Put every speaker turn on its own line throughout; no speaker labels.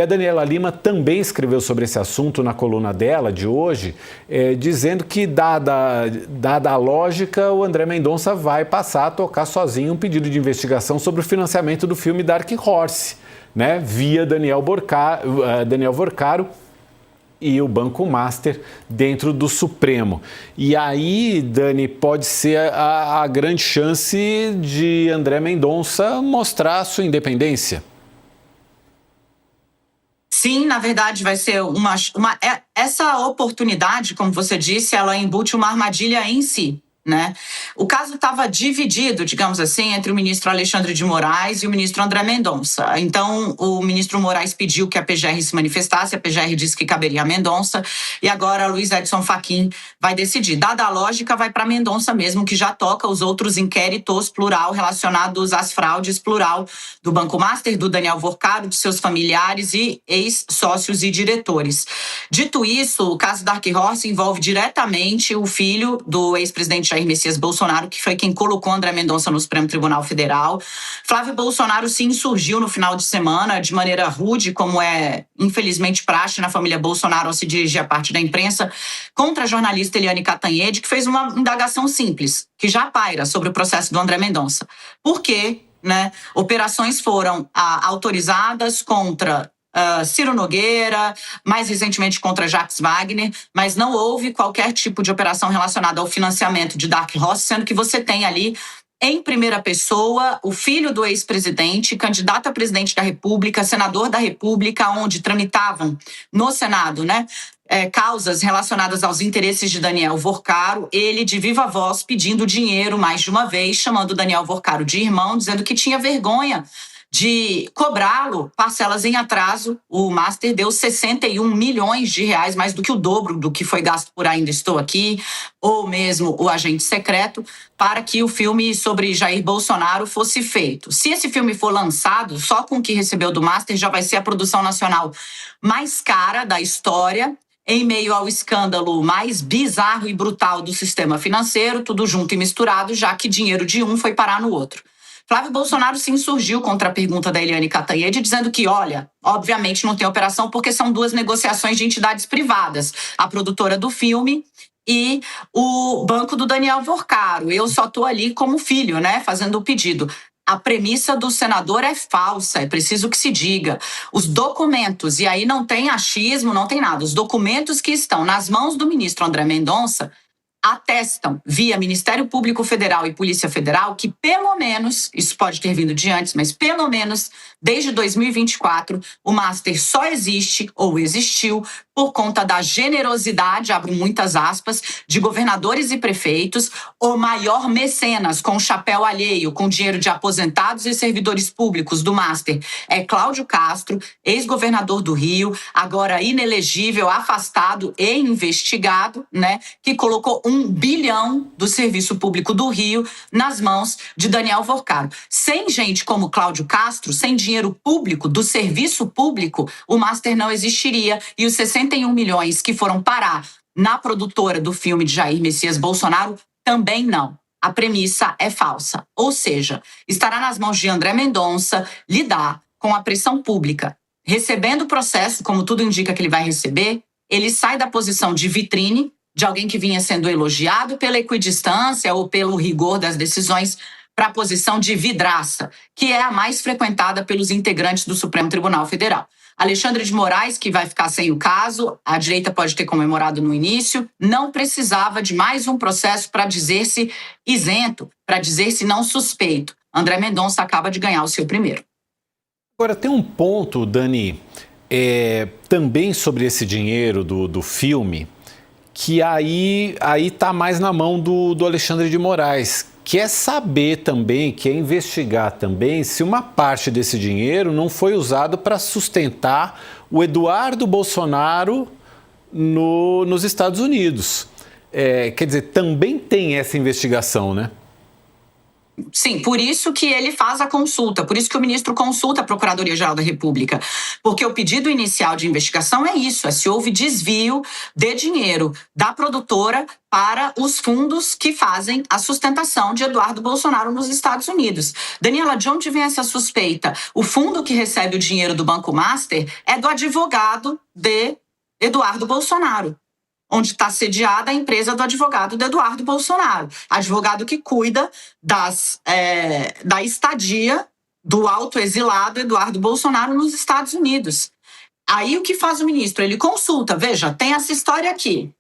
A Daniela Lima também escreveu sobre esse assunto na coluna dela de hoje, dizendo que, dada a lógica, o André Mendonça vai passar a tocar sozinho um pedido de investigação sobre o financiamento do filme Dark Horse, né, via Daniel Vorcaro e o Banco Master dentro do Supremo. E aí, Dani, pode ser a grande chance de André Mendonça mostrar a sua independência.
Sim, na verdade vai ser essa oportunidade, como você disse, ela embute uma armadilha em si, né? O caso estava dividido, digamos assim, entre o ministro Alexandre de Moraes e o ministro André Mendonça. Então, o ministro Moraes pediu que a PGR se manifestasse, a PGR disse que caberia a Mendonça, e agora Luiz Edson Fachin vai decidir. Dada a lógica, vai para Mendonça mesmo, que já toca os outros inquéritos, plural, relacionados às fraudes, plural, do Banco Master, do Daniel Vorcaro, de seus familiares e ex-sócios e diretores. Dito isso, o caso Dark Horse envolve diretamente o filho do ex-presidente Jair Messias Bolsonaro, que foi quem colocou André Mendonça no Supremo Tribunal Federal. Flávio Bolsonaro se insurgiu no final de semana de maneira rude, como é infelizmente praxe na família Bolsonaro ao se dirigir à parte da imprensa, contra a jornalista Eliane Cantanhede, que fez uma indagação simples, que já paira sobre o processo do André Mendonça. Por quê? Né? Operações foram autorizadas contra Ciro Nogueira, mais recentemente contra Jacques Wagner, mas não houve qualquer tipo de operação relacionada ao financiamento de Dark Horse, sendo que você tem ali, em primeira pessoa, o filho do ex-presidente, candidato a presidente da República, senador da República, onde tramitavam no Senado, né, causas relacionadas aos interesses de Daniel Vorcaro, ele de viva voz pedindo dinheiro mais de uma vez, chamando Daniel Vorcaro de irmão, dizendo que tinha vergonha de cobrá-lo parcelas em atraso. O Master deu 61 milhões de reais, mais do que o dobro do que foi gasto por Ainda Estou Aqui, ou mesmo O Agente Secreto, para que o filme sobre Jair Bolsonaro fosse feito. Se esse filme for lançado, só com o que recebeu do Master, já vai ser a produção nacional mais cara da história, em meio ao escândalo mais bizarro e brutal do sistema financeiro, tudo junto e misturado, já que dinheiro de um foi parar no outro. Flávio Bolsonaro se insurgiu contra a pergunta da Eliane Cantanhede, dizendo que, olha, obviamente não tem operação porque são duas negociações de entidades privadas, a produtora do filme e o banco do Daniel Vorcaro. Eu só estou ali como filho, né, fazendo o pedido. A premissa do senador é falsa, é preciso que se diga. Os documentos, e aí não tem achismo, não tem nada, os documentos que estão nas mãos do ministro André Mendonça atestam, via Ministério Público Federal e Polícia Federal, que pelo menos, isso pode ter vindo de antes, mas pelo menos desde 2024, o Master só existe ou existiu por conta da generosidade, abro muitas aspas, de governadores e prefeitos, o maior mecenas com chapéu alheio, com dinheiro de aposentados e servidores públicos do Master é Cláudio Castro, ex-governador do Rio, agora inelegível, afastado e investigado, né, que colocou 1 bilhão do Serviço Público do Rio nas mãos de Daniel Vorcaro. Sem gente como Cláudio Castro, sem dinheiro público do serviço público, o Master não existiria e os 61 milhões que foram parar na produtora do filme de Jair Messias Bolsonaro também não. A premissa é falsa. Ou seja, estará nas mãos de André Mendonça lidar com a pressão pública. Recebendo o processo, como tudo indica que ele vai receber, ele sai da posição de vitrine, de alguém que vinha sendo elogiado pela equidistância ou pelo rigor das decisões, para a posição de vidraça, que é a mais frequentada pelos integrantes do Supremo Tribunal Federal. Alexandre de Moraes, que vai ficar sem o caso, a direita pode ter comemorado no início, não precisava de mais um processo para dizer-se isento, para dizer-se não suspeito. André Mendonça acaba de ganhar o seu primeiro.
Agora, tem um ponto, Dani, também sobre esse dinheiro do filme, que aí está mais na mão do Alexandre de Moraes, que é saber também, que é investigar também se uma parte desse dinheiro não foi usado para sustentar o Eduardo Bolsonaro nos Estados Unidos. Quer dizer, também tem essa investigação, né?
Sim, por isso que ele faz a consulta, por isso que o ministro consulta a Procuradoria-Geral da República, porque o pedido inicial de investigação é isso, é se houve desvio de dinheiro da produtora para os fundos que fazem a sustentação de Eduardo Bolsonaro nos Estados Unidos. Daniela, de onde vem essa suspeita? O fundo que recebe o dinheiro do Banco Master é do advogado de Eduardo Bolsonaro, onde está sediada a empresa do advogado do Eduardo Bolsonaro, advogado que cuida da estadia do autoexilado Eduardo Bolsonaro nos Estados Unidos. Aí o que faz o ministro? Ele consulta, veja, tem essa história aqui,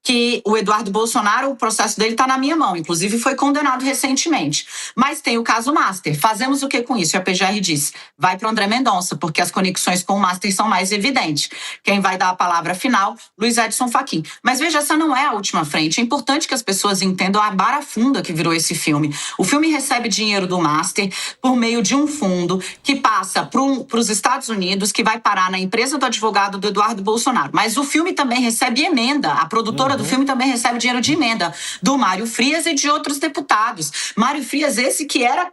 que o Eduardo Bolsonaro, o processo dele está na minha mão, inclusive foi condenado recentemente. Mas tem o caso Master. Fazemos o que com isso? E a PGR disse, vai para o André Mendonça, porque as conexões com o Master são mais evidentes. Quem vai dar a palavra final, Luiz Edson Fachin. Mas veja, essa não é a última frente. É importante que as pessoas entendam a barafunda que virou esse filme. O filme recebe dinheiro do Master por meio de um fundo que passa para os Estados Unidos, que vai parar na empresa do advogado do Eduardo Bolsonaro. Mas o filme também recebe emenda. A produtora do filme também recebe dinheiro de emenda do Mário Frias e de outros deputados. Mário Frias, esse que era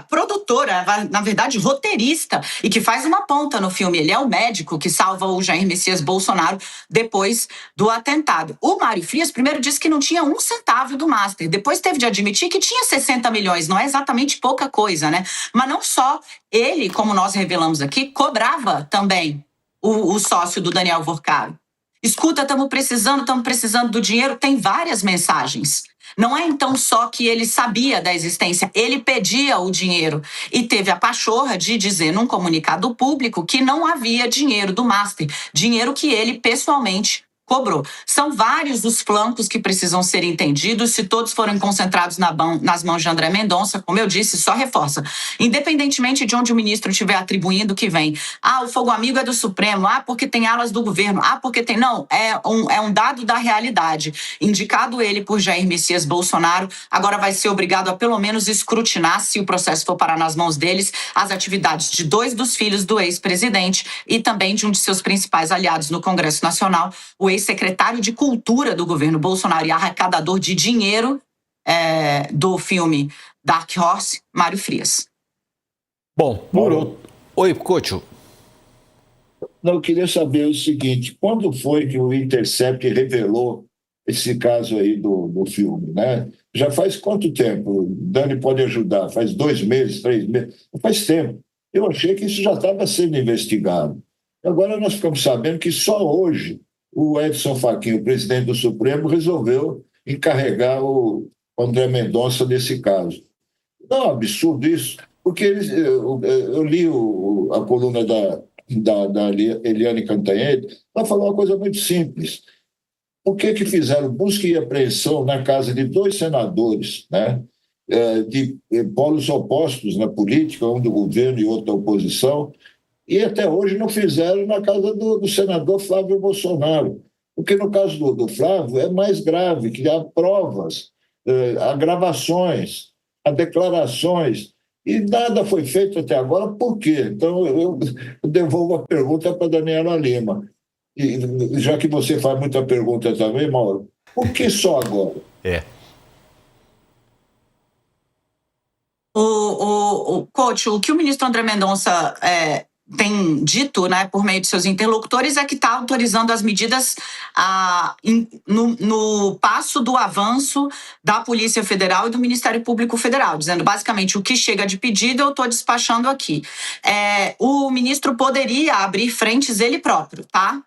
produtora, na verdade roteirista, e que faz uma ponta no filme. Ele é o médico que salva o Jair Messias Bolsonaro depois do atentado. O Mário Frias primeiro disse que não tinha um centavo do Master, depois teve de admitir que tinha 60 milhões, não é exatamente pouca coisa, né? Mas não só ele, como nós revelamos aqui, cobrava também o sócio do Daniel Vorcaro. Escuta, estamos precisando do dinheiro. Tem várias mensagens. Não é então só que ele sabia da existência, ele pedia o dinheiro. E teve a pachorra de dizer num comunicado público que não havia dinheiro do Master, dinheiro que ele pessoalmente cobrou. São vários os flancos que precisam ser entendidos. Se todos forem concentrados nas mãos de André Mendonça, como eu disse, só reforça. Independentemente de onde o ministro estiver atribuindo que vem. O fogo amigo é do Supremo. Porque tem alas do governo. Porque tem... Não, é um dado da realidade. Indicado ele por Jair Messias Bolsonaro, agora vai ser obrigado a pelo menos escrutinar, se o processo for parar nas mãos deles, as atividades de 2 dos filhos do ex-presidente e também de um de seus principais aliados no Congresso Nacional, o ex-secretário de Cultura do governo Bolsonaro e arrecadador de dinheiro do filme Dark Horse, Mário Frias.
Bom, Oi, Couto.
Não, eu queria saber o seguinte, quando foi que o Intercept revelou esse caso aí do filme, né? Já faz quanto tempo? Dani pode ajudar, faz 2 meses, 3 meses? Faz tempo. Eu achei que isso já estava sendo investigado. Agora nós ficamos sabendo que só hoje o Edson Fachin, o presidente do Supremo, resolveu encarregar o André Mendonça desse caso. Não é um absurdo isso? Porque eu li a coluna da Eliane Cantanhede, ela falou uma coisa muito simples. Por que fizeram busca e apreensão na casa de 2 senadores, né, de polos opostos na política, um do governo e outro da oposição, e até hoje não fizeram na casa do senador Flávio Bolsonaro? Porque no caso do Flávio é mais grave, que há provas, há gravações, há declarações, e nada foi feito até agora. Por quê? Então eu devolvo a pergunta para a Daniela Lima. E, já que você faz muita pergunta também, Mauro, por que só agora?
Coach, o que o ministro André Mendonça tem dito, né, por meio de seus interlocutores, é que está autorizando as medidas no passo do avanço da Polícia Federal e do Ministério Público Federal, dizendo basicamente o que chega de pedido eu estou despachando aqui. O ministro poderia abrir frentes ele próprio, tá?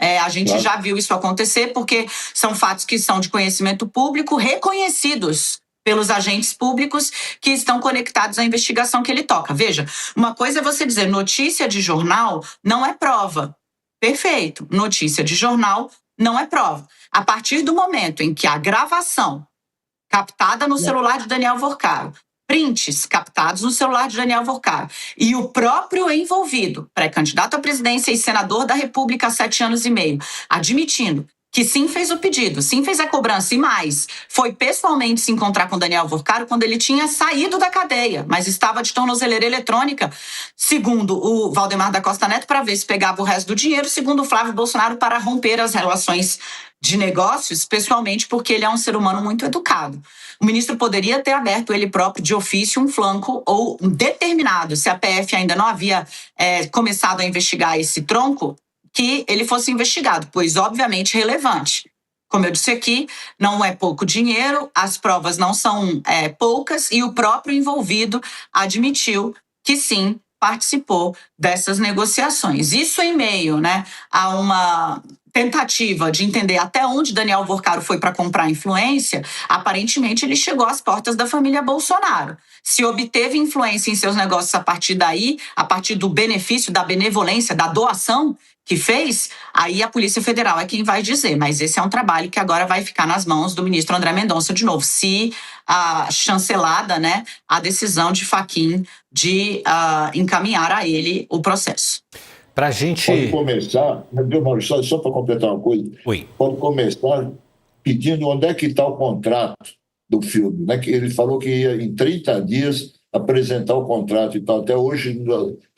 A gente já viu isso acontecer porque são fatos que são de conhecimento público, reconhecidos pelos agentes públicos que estão conectados à investigação que ele toca. Veja, uma coisa é você dizer notícia de jornal não é prova. Perfeito, notícia de jornal não é prova. A partir do momento em que a gravação captada no celular de Daniel Vorcaro, prints captados no celular de Daniel Vorcaro e o próprio envolvido, pré-candidato à presidência e senador da República há 7 anos e meio, admitindo que sim fez o pedido, sim fez a cobrança e mais, foi pessoalmente se encontrar com Daniel Vorcaro quando ele tinha saído da cadeia, mas estava de tornozeleira eletrônica, segundo o Valdemar da Costa Neto, para ver se pegava o resto do dinheiro, segundo o Flávio Bolsonaro, para romper as relações de negócios, especialmente porque ele é um ser humano muito educado. O ministro poderia ter aberto ele próprio de ofício um flanco ou determinado, se a PF ainda não havia começado a investigar esse tronco, que ele fosse investigado, pois obviamente relevante. Como eu disse aqui, não é pouco dinheiro, as provas não são poucas e o próprio envolvido admitiu que sim, participou dessas negociações. Isso em meio, né, a uma tentativa de entender até onde Daniel Vorcaro foi para comprar influência, aparentemente ele chegou às portas da família Bolsonaro. Se obteve influência em seus negócios a partir daí, a partir do benefício, da benevolência, da doação que fez, aí a Polícia Federal é quem vai dizer. Mas esse é um trabalho que agora vai ficar nas mãos do ministro André Mendonça de novo, se a chancelada, né, a decisão de Fachin de encaminhar a ele o processo.
Para a gente...
Pode começar, só para completar uma coisa,
Oi.
Pode começar pedindo onde é que está o contrato do filme, né? Que ele falou que ia em 30 dias apresentar o contrato e tal. Até hoje,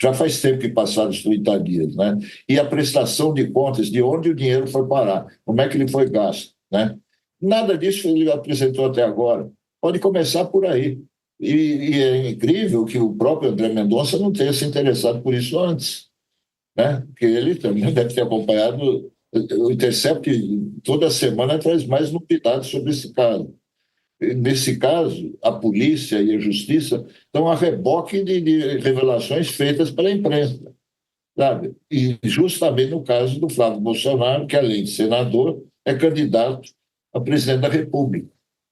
já faz tempo que passaram os 30 dias, né? E a prestação de contas de onde o dinheiro foi parar, como é que ele foi gasto, né? Nada disso ele apresentou até agora. Pode começar por aí. E é incrível que o próprio André Mendonça não tenha se interessado por isso antes, né? Porque ele também deve ter acompanhado. O Intercept toda semana traz mais novidades sobre esse caso. Nesse caso, a polícia e a justiça estão a reboque de revelações feitas pela imprensa, sabe? E justamente no caso do Flávio Bolsonaro, que além de senador, é candidato a presidente da República.